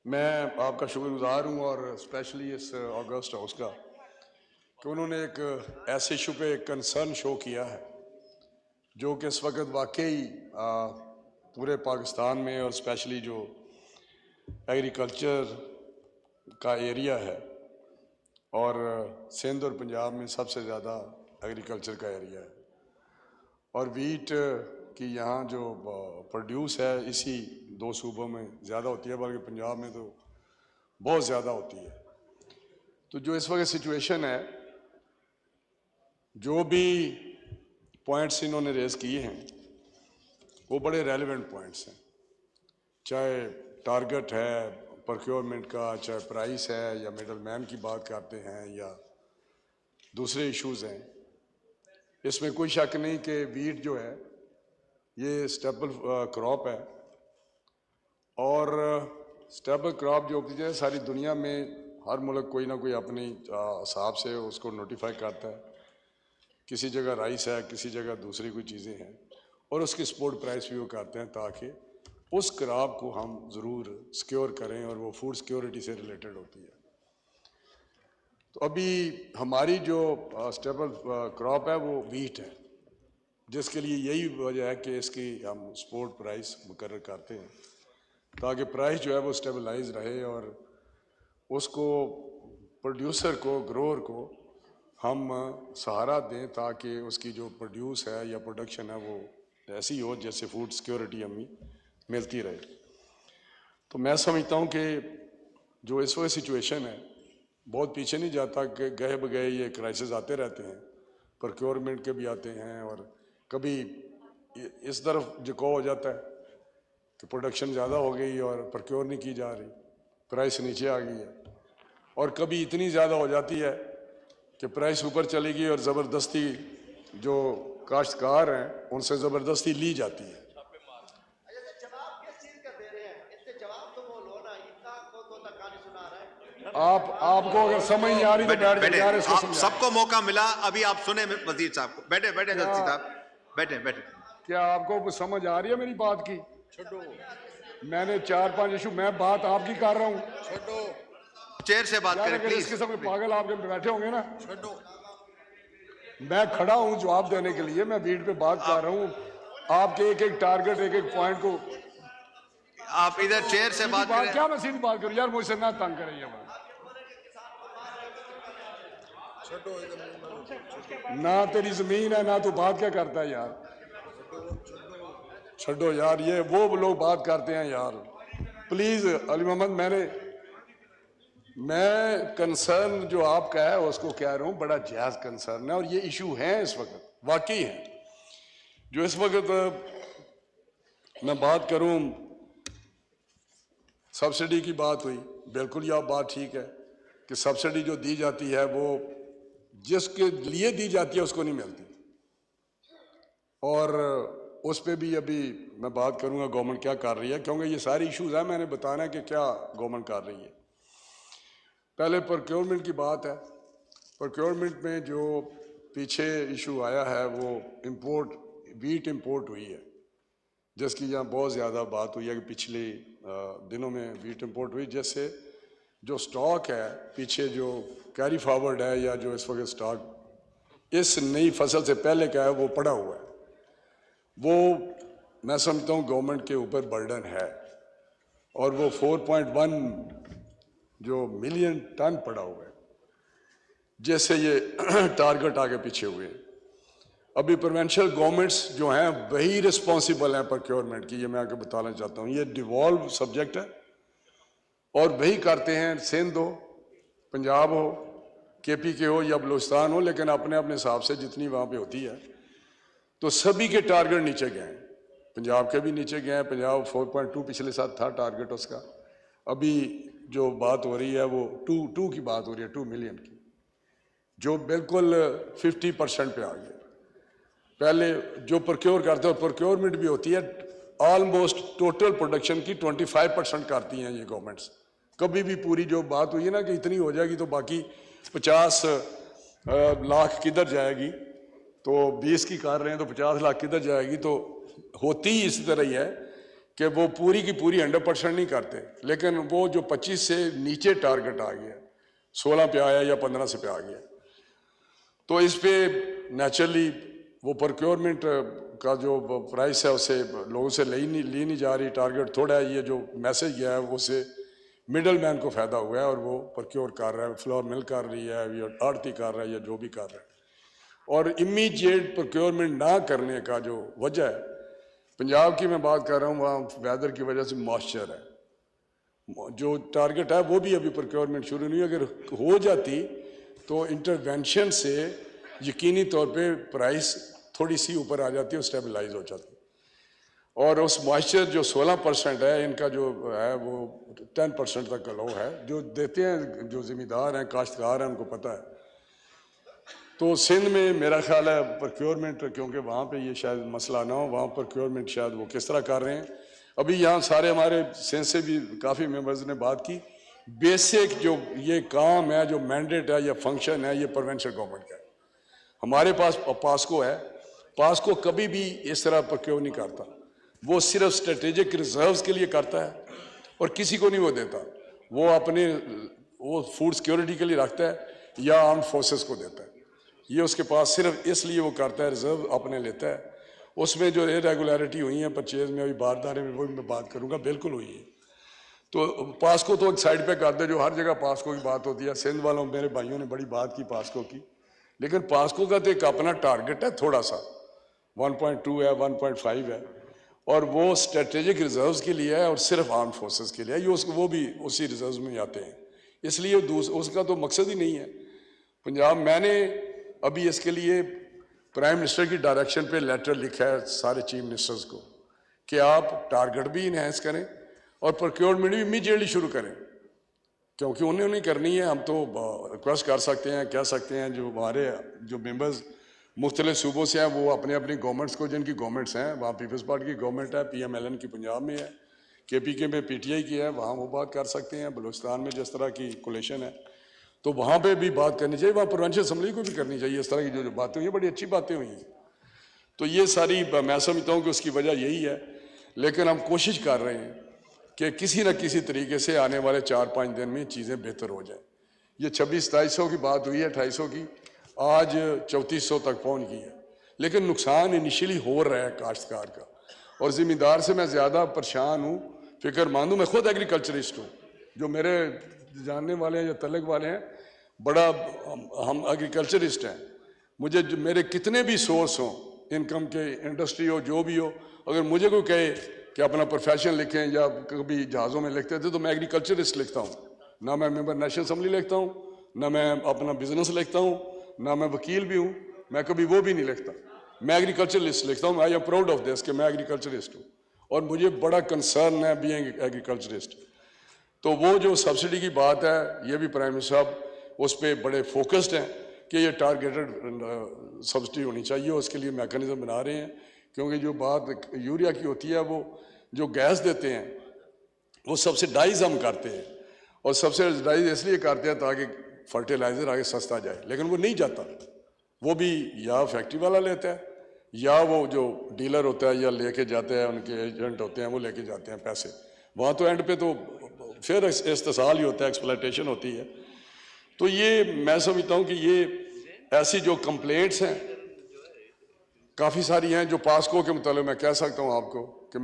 मैं आपका शुक्रगुजार हूँ और स्पेशली इस ऑगस्ट हाउस का कि उन्होंने एक ऐसे इशू पे कंसर्न शो किया है जो कि इस वक्त वाकई पूरे पाकिस्तान में और स्पेशली जो एग्रीकल्चर का एरिया है और सिंध और पंजाब में सबसे ज़्यादा एग्रीकल्चर का एरिया है और वीट की यहाँ जो प्रोड्यूस है इसी दो सूबों में ज़्यादा होती है, बल्कि पंजाब में तो बहुत ज़्यादा होती है। तो जो इस वक्त सिचुएशन है, जो भी पॉइंट्स इन्होंने रेज किए हैं वो बड़े रेलेवेंट पॉइंट्स हैं, चाहे टारगेट है प्रोक्योरमेंट का, चाहे प्राइस है या मिडल मैन की बात करते हैं या दूसरे इश्यूज़ हैं। इसमें कोई शक नहीं कि वीट जो है ये स्टेपल क्रॉप है और स्टेपल क्रॉप जो होती है सारी दुनिया में हर मुल्क कोई ना कोई अपनी हिसाब से उसको नोटिफाई करता है। किसी जगह राइस है, किसी जगह दूसरी कोई चीज़ें हैं और उसकी सपोर्ट प्राइस भी वो करते हैं ताकि उस क्रॉप को हम ज़रूर सिक्योर करें और वो फूड सिक्योरिटी से रिलेटेड होती है। तो अभी हमारी जो स्टेपल क्रॉप है वो वीट है, जिसके लिए यही वजह है कि इसकी हम सपोर्ट प्राइस मुकर्रर करते हैं ताकि प्राइस जो है वो स्टेबलाइज रहे और उसको प्रोड्यूसर को, ग्रोअर को हम सहारा दें ताकि उसकी जो प्रोड्यूस है या प्रोडक्शन है वो ऐसी हो जैसे फूड सिक्योरिटी हमें मिलती रहे। तो मैं समझता हूँ कि जो इस वक्त सिचुएशन है बहुत पीछे नहीं जाता कि गए बगए ये क्राइसिस आते रहते हैं, प्रोक्योरमेंट के भी आते हैं और कभी इस तरफ झुकाव हो जाता है कि प्रोडक्शन ज़्यादा हो गई और प्रोक्योर नहीं की जा रही, प्राइस नीचे आ गई है, और कभी इतनी ज़्यादा हो जाती है कि प्राइस ऊपर चली गई और ज़बरदस्ती जो काश्तकार हैं उनसे ज़बरदस्ती ली जाती है। आपको अगर समझ नहीं आ रही तो बैठ जाइए, इसको सबको मौका मिला, अभी आप सुने वजीर साहब को। बैठे बैठे जल्दी साहब, बैठे बैठे। क्या आपको समझ आ रही है मेरी बात की? छोड़ो, मैंने 4-5 इशू, मैं बात आपकी कर रहा हूँ। छोड़ो, चेयर से बात करें प्लीज। इसके सब पागल आपके बैठे होंगे ना। छोड़ो, मैं खड़ा हूँ जवाब देने के लिए, मैं वीट पे बात कर रहा हूँ। आपके एक एक टारगेट, एक एक पॉइंट को आप इधर चेयर से बात करें। क्या मैं सीधी बात करूँ यार, मुझसे ना तंग करें ये बात। ना तेरी जमीन है ना तू बात क्या करता है यार। छोड़ो यार, ये वो लोग बात करते हैं यार, प्लीज। अली मोहम्मद, मैं कंसर्न जो आपका है उसको कह रहा हूं, बड़ा जायज कंसर्न है और ये इशू है इस वक्त, वाकई है। जो इस वक्त मैं बात करूं, सब्सिडी की बात हुई, बिल्कुल ये बात ठीक है कि सब्सिडी जो दी जाती है वो जिसके लिए दी जाती है उसको नहीं मिलती, और उस पर भी अभी मैं बात करूंगा गवर्नमेंट क्या कर रही है, क्योंकि ये सारी इश्यूज है, मैंने बताना है कि क्या गवर्नमेंट कर रही है। पहले प्रोक्योरमेंट की बात है। प्रोक्योरमेंट में जो पीछे इशू आया है वो वीट इंपोर्ट हुई है, जिसकी यहाँ बहुत ज़्यादा बात हुई है कि पिछले दिनों में वीट इंपोर्ट हुई, जैसे जो स्टॉक है पीछे जो कैरी फॉरवर्ड है या जो इस वक्त स्टॉक इस नई फसल से पहले का है वो पड़ा हुआ है, वो मैं समझता हूँ गवर्नमेंट के ऊपर बर्डन है, और वो 4.1 जो मिलियन टन पड़ा हुआ है, जैसे ये टारगेट आगे पीछे हुए। अभी प्रोविंशियल गवर्नमेंट्स जो हैं वही रिस्पॉन्सिबल हैं प्रोक्योरमेंट की, ये मैं आगे बताना चाहता हूँ। ये डिवॉल्व सब्जेक्ट है और वही करते हैं, सिंध हो, पंजाब हो, केपी के हो या बलूचिस्तान हो, लेकिन अपने अपने हिसाब से जितनी वहाँ पे होती है। तो सभी के टारगेट नीचे गए हैं, पंजाब के भी नीचे गए हैं। पंजाब 4.2 पिछले साल था टारगेट उसका, अभी जो बात हो रही है वो 2 की बात हो रही है, 2 मिलियन की, जो बिल्कुल 50% पे आ गया। पहले जो प्रोक्योर करते हो, प्रोक्योरमेंट भी होती है, ऑलमोस्ट टोटल प्रोडक्शन की 25% करती हैं ये गवर्नमेंट्स। कभी भी पूरी जो बात हुई है ना कि इतनी हो जाएगी तो बाकी 50 लाख किधर जाएगी, तो 20 की कर रहे हैं तो 50 लाख किधर जाएगी, तो होती ही इसी तरह ही है कि वो पूरी की पूरी 100% नहीं करते, लेकिन वो जो 25 से नीचे टारगेट आ गया, 16 पे आया या 15 से पे आ गया, तो इस पे नेचुरली वो प्रोक्योरमेंट का जो प्राइस है उसे लोगों से ली नहीं जा रही, टारगेट थोड़ा है। ये जो मैसेज गया है उससे मिडल मैन को फ़ायदा हुआ है और वो प्रोक्योर कर रहा है, फ्लोर मिल कर रही है या आड़ती कर रहा है या जो भी कर रहा है। और इमीडिएट प्रोक्योरमेंट ना करने का जो वजह है, पंजाब की मैं बात कर रहा हूँ, वहाँ वेदर की वजह से मॉइस्चर है, जो टारगेट है वो भी अभी प्रोक्योरमेंट शुरू नहीं, अगर हो जाती तो इंटरवेंशन से यकीनी तौर पे प्राइस थोड़ी सी ऊपर आ जाती है और स्टेबलाइज हो जाती है। और उस मॉइस्चर जो 16% है, इनका जो है वो 10% तक का लो है, जो देते हैं जो ज़मींदार हैं, काश्तकार हैं, उनको पता है। तो सिंध में मेरा ख्याल है प्रोक्योरमेंट, क्योंकि वहाँ पे ये शायद मसला ना हो, वहाँ प्रोक्योरमेंट शायद वो किस तरह कर रहे हैं। अभी यहाँ सारे हमारे सिंध से भी काफ़ी मेंबर्स ने बात की, बेसिक जो ये काम है, जो मैंडेट है या फंक्शन है, ये प्रोविंशियल गवर्नमेंट का है। हमारे पास पास्को है, पास्को कभी भी इस तरह प्रोक्योर नहीं करता, वो सिर्फ स्ट्रेटेजिक रिजर्व्स के लिए करता है और किसी को नहीं वो देता, वो अपने वो फूड सिक्योरिटी के लिए रखता है या आर्म फोर्सेस को देता है। ये उसके पास सिर्फ इसलिए वो करता है, रिजर्व अपने लेता है। उसमें जो इरेगुलरिटी हुई है परचेज में, अभी बारदारे में, वो मैं बात करूँगा, बिल्कुल हुई है। तो पास्को तो एक साइड पे कर दे, जो हर जगह पास्को की बात होती है। सिंध वालों मेरे भाइयों ने बड़ी बात की पास्को की, लेकिन पास्को का तो एक अपना टारगेट है, थोड़ा सा 1.2 है, 1.5 है, और वो स्ट्रेटेजिक रिजर्व्स के लिए है और सिर्फ आर्म फोर्सेस के लिए है। ये वो भी उसी रिजर्व्स में आते हैं, इसलिए उसका तो मकसद ही नहीं है पंजाब। मैंने अभी इसके लिए प्राइम मिनिस्टर की डायरेक्शन पे लेटर लिखा है सारे चीफ मिनिस्टर्स को कि आप टारगेट भी इन्हेंस करें और प्रोक्योरमेंट भी इमीडिएटली शुरू करें, क्योंकि उन्हें नहीं करनी है। हम तो रिक्वेस्ट कर सकते हैं, कह सकते हैं, जो हमारे जो मेंबर्स मुख्तलिफ सूबों से हैं वो अपने अपनी गवर्नमेंट्स को, जिनकी गवर्नमेंट्स हैं, वहाँ पीपल्स पार्टी की गवर्नमेंट है, PMLN की पंजाब में है, KPK में PTI की है, वहाँ वो बात कर सकते हैं। बलूचिस्तान में जिस तरह की कोलेशन है तो वहाँ पे भी बात करनी चाहिए, वहाँ प्रोविंशियल असम्बली को भी करनी चाहिए। इस तरह की जो बातें हुई हैं, बड़ी अच्छी बातें हुई हैं। तो ये सारी मैं समझता हूँ कि उसकी वजह यही है, लेकिन हम कोशिश कर रहे हैं कि किसी न किसी तरीके से आने वाले 4-5 दिन में चीज़ें बेहतर हो जाएं। ये 26-2700 की बात हुई है, 2800 की, आज 3400 तक पहुँच गई है, लेकिन नुकसान इनिशियली हो रहा है काश्तकार का। और ज़मींदार से मैं ज़्यादा परेशान हूँ, फिक्रमंद हूँ। मैं खुद एग्रीकल्चरिस्ट हूँ, जो मेरे जानने वाले हैं या तलक वाले हैं, बड़ा हम एग्रीकल्चरिस्ट हैं। मुझे मेरे कितने भी सोर्स हों, इनकम के, इंडस्ट्री हो, जो भी हो, अगर मुझे कोई कहे कि अपना प्रोफेशन लिखें या कभी जहाज़ों में लिखते थे, तो मैं एग्रीकल्चरिस्ट लिखता हूँ। ना मैं मेंबर नेशनल असम्बली लिखता हूँ, ना मैं अपना बिजनेस लिखता हूँ, ना मैं वकील भी हूँ, मैं कभी वो भी नहीं लिखता। मैं एग्रीकल्चरिस्ट लिखता हूँ। I am proud of this कि मैं एग्रीकल्चरिस्ट हूँ और मुझे बड़ा कंसर्न है बीइंग एग्रीकल्चरिस्ट। तो वो जो सब्सिडी की बात है, ये भी प्राइम मिनिस्टर साहब उस पर बड़े फोकस्ड हैं कि ये टारगेटेड सब्सिडी होनी चाहिए। उसके लिए मैकेनिज्म बना रहे हैं, क्योंकि जो बात यूरिया की होती है, वो जो गैस देते हैं वो सब्सिडाइज हम करते हैं, और सब्सिडाइज इसलिए करते हैं ताकि फर्टिलाइज़र आगे सस्ता जाए, लेकिन वो नहीं जाता। वो भी या फैक्ट्री वाला लेता है या वो जो डीलर होता है या लेके जाते हैं, उनके एजेंट होते हैं, वो लेके जाते हैं पैसे। वहाँ तो एंड पे तो फिर इस्तेसाल ही होता है, एक्सप्लॉयटेशन होती है। तो ये मैं समझता हूँ कि ये ऐसी जो कंप्लेंट्स हैं काफ़ी सारी हैं, जो पास्को के मुताबिक मैं कह सकता हूँ आपको कि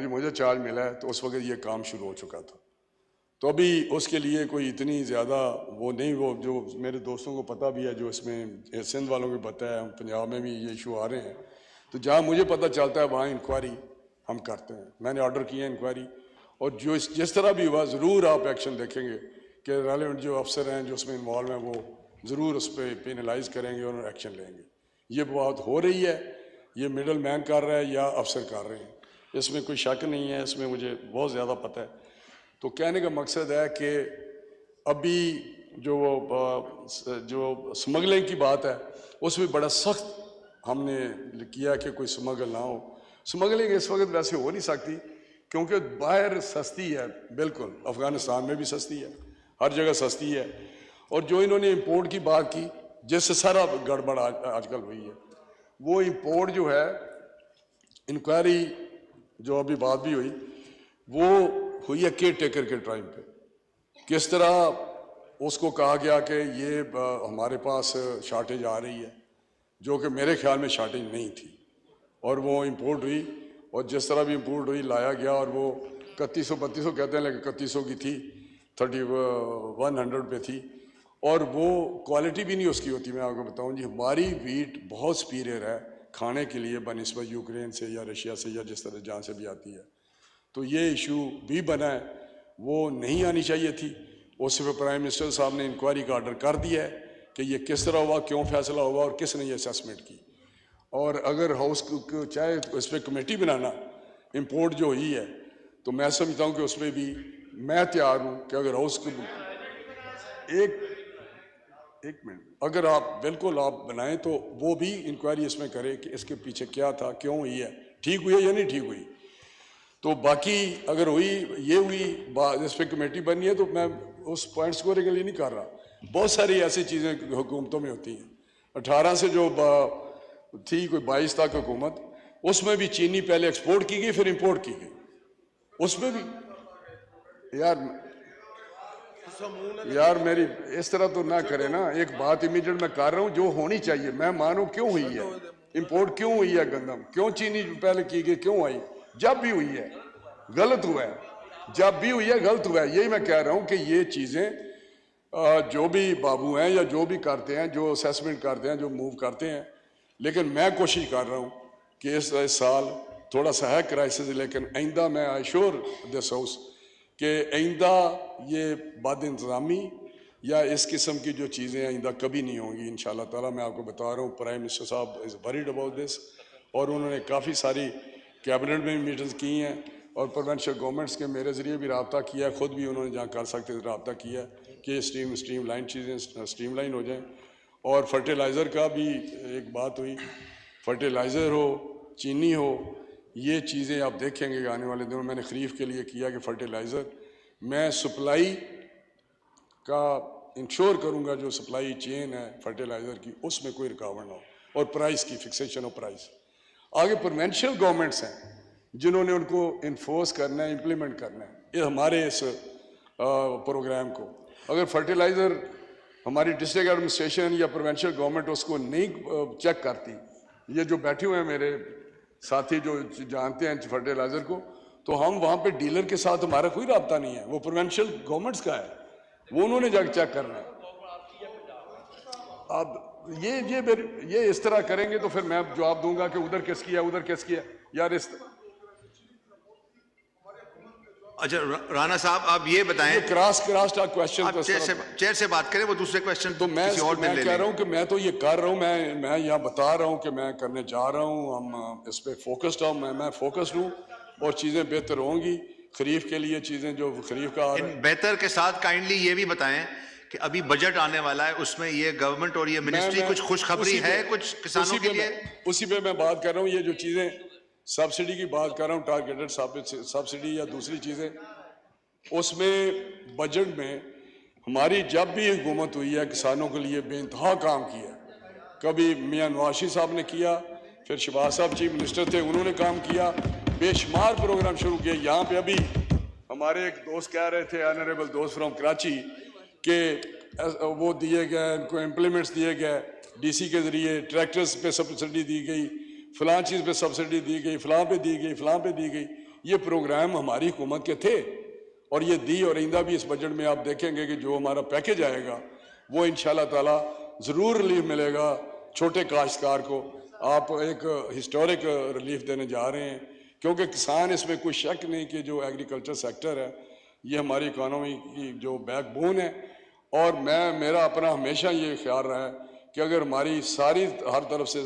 मुझे चार्ज मिला है तो उस वक्त ये काम शुरू हो चुका था। तो अभी उसके लिए कोई इतनी ज़्यादा वो नहीं, वो जो मेरे दोस्तों को पता भी है, जो इसमें सिंध वालों को पता है, पंजाब में भी ये इशू आ रहे हैं, तो जहाँ मुझे पता चलता है वहाँ इंक्वायरी हम करते हैं। मैंने ऑर्डर किया है इंक्वायरी, और जो जिस तरह भी हुआ ज़रूर आप एक्शन देखेंगे कि रेलेवेंट जो अफसर हैं जो उसमें इन्वॉल्व हैं वो ज़रूर उस पर पेनलाइज करेंगे और एक्शन लेंगे। ये बात हो रही है, ये मिडल मैन कर रहा है या अफसर कर रहे हैं, इसमें कोई शक नहीं है, इसमें मुझे बहुत ज़्यादा पता है। तो कहने का मकसद है कि अभी जो स्मगलिंग की बात है उसमें बड़ा सख्त हमने किया कि कोई स्मगल ना हो। स्मगलिंग इस वक्त वैसे हो नहीं सकती, क्योंकि बाहर सस्ती है, बिल्कुल अफ़गानिस्तान में भी सस्ती है, हर जगह सस्ती है। और जो इन्होंने इंपोर्ट की बात की, जिससे सारा गड़बड़ आजकल हुई है, वो इंपोर्ट जो है, इंक्वायरी जो अभी बात भी हुई, वो हुई है केयर टेकर के टाइम पे। किस तरह उसको कहा गया कि ये हमारे पास शार्टेज आ रही है, जो कि मेरे ख्याल में शार्टेज नहीं थी, और वो इम्पोर्ट हुई, और जिस तरह भी इम्पोर्ट हुई लाया गया, और वो 3100 कहते हैं लेकिन 3100 की थी, 3100 पे थी, और वो क्वालिटी भी नहीं उसकी होती। मैं आपको बताऊं जी, हमारी वीट बहुत सुपीरियर है खाने के लिए बनिस्बत यूक्रेन से या रशिया से या जिस तरह जहाँ से भी आती है। तो ये इशू भी बना है, वो नहीं आनी चाहिए थी। उस पर प्राइम मिनिस्टर साहब ने इंक्वायरी का ऑर्डर कर दिया है कि ये किस तरह हुआ, क्यों फैसला हुआ और किसने ये असेसमेंट की। और अगर हाउस चाहे इस पर कमेटी बनाना इंपोर्ट जो हुई है, तो मैं समझता हूँ कि उस पर भी मैं तैयार हूँ कि अगर हाउस एक मिनट, अगर आप बिल्कुल आप बनाएं तो वो भी इंक्वायरी इसमें करे कि इसके पीछे क्या था, क्यों हुई है, ठीक हुई है या नहीं ठीक हुई। तो बाकी अगर हुई ये हुई इस पर कमेटी बनी है, तो मैं उस पॉइंट स्कोर के लिए नहीं कर रहा। बहुत सारी ऐसी चीज़ें हुकूमतों में होती हैं। 18 से जो थी कोई 22 तक हुकूमत, उसमें भी चीनी पहले एक्सपोर्ट की गई फिर इंपोर्ट की गई। उसमें भी यार मेरी इस तरह तो ना करे ना। एक बात इमीडिएट मैं कर रहा हूँ जो होनी चाहिए। मैं मानूं क्यों हुई है इंपोर्ट, क्यों हुई है गंदम, क्यों चीनी पहले की गई, क्यों आई, जब भी हुई है गलत हुआ है, जब भी हुई है गलत हुआ है। यही मैं कह रहा हूं कि ये चीजें जो भी बाबू हैं या जो भी करते हैं, जो असेसमेंट करते हैं, जो मूव करते हैं, लेकिन मैं कोशिश कर रहा हूं कि इस साल थोड़ा सा है क्राइसिस, लेकिन आइंदा मैं आश्योर दिस हाउस कि आइंदा ये बद इंतज़ामी या इस किस्म की जो चीज़ें आइंदा कभी नहीं होंगी इंशाल्लाह ताला। मैं आपको बता रहा हूँ प्राइम मिनिस्टर साहब इज़ वरीड अबाउट दिस, और उन्होंने काफ़ी सारी कैबिनेट में मीटिंग्स की हैं और प्रोविंशियल गवर्नमेंट्स के मेरे ज़रिए भी रब्ता किया है, ख़ुद भी उन्होंने जहाँ कर सकते थे रब्ता किया कि स्ट्रीम लाइन चीज़ें स्ट्रीम लाइन हो जाएँ। और फर्टिलाइज़र का भी एक बात हुई, फर्टिलाइज़र हो, चीनी हो, ये चीज़ें आप देखेंगे आने वाले दिनों। मैंने खरीफ के लिए किया कि फर्टिलाइज़र मैं सप्लाई का इंश्योर करूंगा, जो सप्लाई चेन है फर्टिलाइज़र की उसमें कोई रुकावट ना हो, और प्राइस की फिक्सेशन ऑफ प्राइस। आगे प्रोविंशियल गवर्नमेंट्स हैं जिन्होंने उनको इन्फोर्स करना है, इम्प्लीमेंट करना है ये हमारे इस प्रोग्राम को। अगर फर्टिलाइज़र हमारी डिस्ट्रिक्ट एडमिनिस्ट्रेशन या प्रोविंशियल गवर्नमेंट उसको नहीं चेक करती, ये जो बैठे हुए हैं मेरे साथी जो जानते हैं फर्टिलाइज़र को, तो हम वहाँ पे डीलर के साथ हमारा कोई रब्ता नहीं है, वो प्रोविंशियल गवर्नमेंट्स का है, वो उन्होंने जाकर चेक करना है। अब ये इस तरह करेंगे तो फिर मैं जवाब दूंगा कि उधर किसकी है उधर किसकी है यार। अच्छा राणा साहब आप ये बताएं, क्रॉस टॉक क्वेश्चन चेयर से बात करें, वो दूसरे क्वेश्चन तो मैं कह रहा हूं कि मैं तो ये कर रहा हूं, मैं यहाँ बता रहा हूं कि मैं करने जा रहा हूं, हम इस पे फोकस्ड हूं, मैं फोकस्ड हूं और चीजें बेहतर होंगी खरीफ के लिए। चीजें जो खरीफ का बेहतर के साथ काइंडली ये भी बताएं कि अभी बजट आने वाला है, उसमें ये गवर्नमेंट और ये मिनिस्ट्री कुछ खुशखबरी है कुछ किसानों के लिए? उसी पे मैं बात कर रहा हूँ। ये जो चीजें सब्सिडी की बात कर रहा हूँ, टारगेटेड सब्सिडी या दूसरी चीजें, उसमें बजट में हमारी जब भी हुकूमत हुई है किसानों के लिए बेइंतहा काम किया। कभी मियां नवाज साहब ने किया, फिर शहबाज साहब चीफ मिनिस्टर थे उन्होंने काम किया, बेशुमार प्रोग्राम शुरू किए। यहाँ पे अभी हमारे एक दोस्त कह रहे थे, ऑनरेबल दोस्त फ्रॉम कराची, कि वो दिए गए, उनको इम्प्लीमेंट्स दिए गए डीसी के ज़रिए, ट्रैक्टर्स पे सब्सिडी दी गई, फलां चीज़ पे सब्सिडी दी गई, फलां पे दी गई, फलां पे दी गई। ये प्रोग्राम हमारी हुकूमत के थे और ये दी, और आइंदा भी इस बजट में आप देखेंगे कि जो हमारा पैकेज आएगा वो इंशाल्लाह ताला ज़रूर रिलीफ मिलेगा छोटे काश्तकार को। आप एक हिस्टोरिक रिलीफ देने जा रहे हैं, क्योंकि किसान, इसमें कोई शक नहीं कि जो एग्रीकल्चर सेक्टर है ये हमारी इकानमी की जो बैकबोन है। और मेरा अपना हमेशा ये ख्याल रहा है कि अगर हमारी सारी हर तरफ से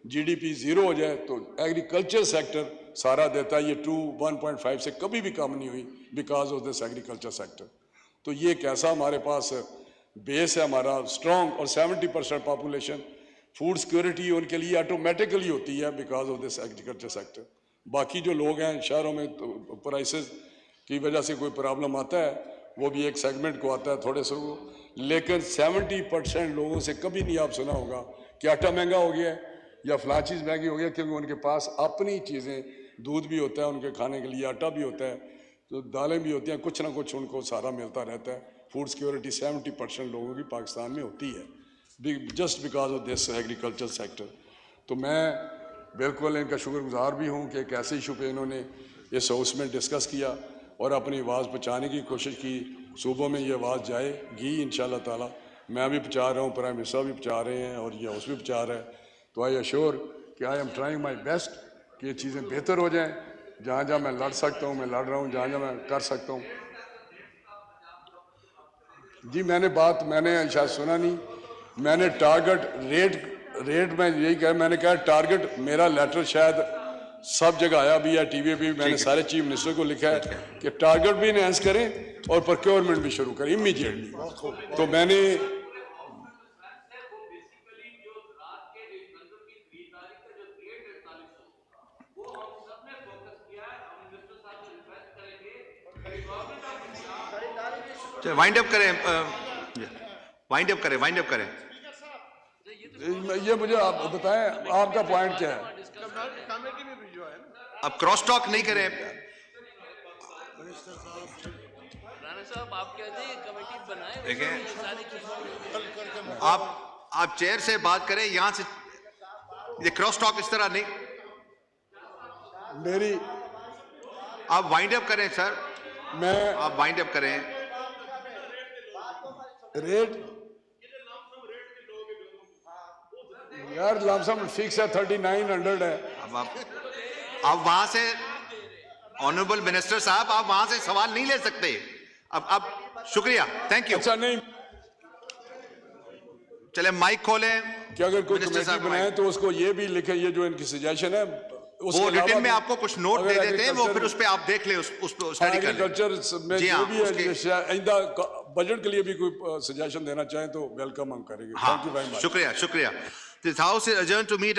जीडीपी ज़ीरो हो जाए तो एग्रीकल्चर सेक्टर सारा देता है। ये 1.5 से कभी भी कम नहीं हुई because of this agriculture sector. तो ये कैसा हमारे पास बेस है हमारा स्ट्रॉन्ग, और 70% पॉपुलेशन फूड सिक्योरिटी उनके लिए ऑटोमेटिकली होती है because of this agriculture sector. बाकी जो लोग हैं शहरों में तो प्राइसेस की वजह से कोई प्रॉब्लम आता है, वो भी एक सेगमेंट को आता है थोड़े से, लेकिन 70% लोगों से कभी नहीं आप सुना होगा कि आटा महंगा हो गया है या फला चीज़ महंगी हो गई, क्योंकि उनके पास अपनी चीज़ें दूध भी होता है उनके खाने के लिए, आटा भी होता है, तो दालें भी होती हैं, कुछ ना कुछ उनको सारा मिलता रहता है। फूड सिक्योरिटी 70% लोगों की पाकिस्तान में होती है just because of this agriculture sector. तो मैं बिल्कुल इनका शुक्रगुजार भी हूँ कि एक ऐसे इशू पे इन्होंने इस हाउस में डिस्कस किया और अपनी आवाज़ पहुँचाने की कोशिश की। सूबों में ये आवाज़ जाएगी इंशाल्लाह ताला। मैं भी पहुँचा रहा हूँ, प्राइम मिनिस्टर भी पहुँचा रहे हैं और ये हाउस भी पहुँचा रहा है। तो आई अश्योर कि I am trying my best कि ये चीज़ें बेहतर हो जाएँ। जहाँ जहाँ मैं लड़ सकता हूँ मैं लड़ रहा हूँ, जहाँ जहाँ मैं कर सकता हूँ। जी मैंने शायद सुना नहीं, मैंने टारगेट रेट में यही कहा, मैंने कहा टारगेट मेरा लेटर शायद सब जगह आया भी है, टीवी पे भी मैंने सारे चीफ मिनिस्टर को लिखा है कि टारगेट भी इनहेंस करें और प्रोक्योरमेंट भी शुरू करें इमीडिएटली। तो मैंने वाइंड अप करें, वाइंड अप करें। ये मुझे आप बताएं आपका पॉइंट क्या है? अब क्रॉस टॉक नहीं करें। राणा साहब आप कहते हैं कमेटी बनाए, देखें सारी चीजें आप चेयर से बात करें, यहां से ये क्रॉस टॉक इस तरह नहीं। मेरी आप वाइंड अप करें सर, आप वाइंड अप करें। रेट यार लमसम फिक्स है 3900 है। अब वहां से ऑनरेबल मिनिस्टर साहब आप वहां से सवाल नहीं ले सकते। अब शुक्रिया, थैंक यू। अच्छा नहीं, चले माइक खोलें कि अगर कोई मिनिस्टर कमेटी साहब बनाए तो उसको ये भी लिखे, ये जो इनकी सजेशन है वो रिटन में आपको कुछ नोट दे देते हैं, वो फिर उस पे आप देख ले, उस स्टडी कर लें। एग्रीकल्चर में जी जो हाँ, भी है आइंदा बजट के लिए भी कोई सजेशन देना चाहें तो वेलकम हम करेंगे। Thank you very much. शुक्रिया। This house is adjourned to meet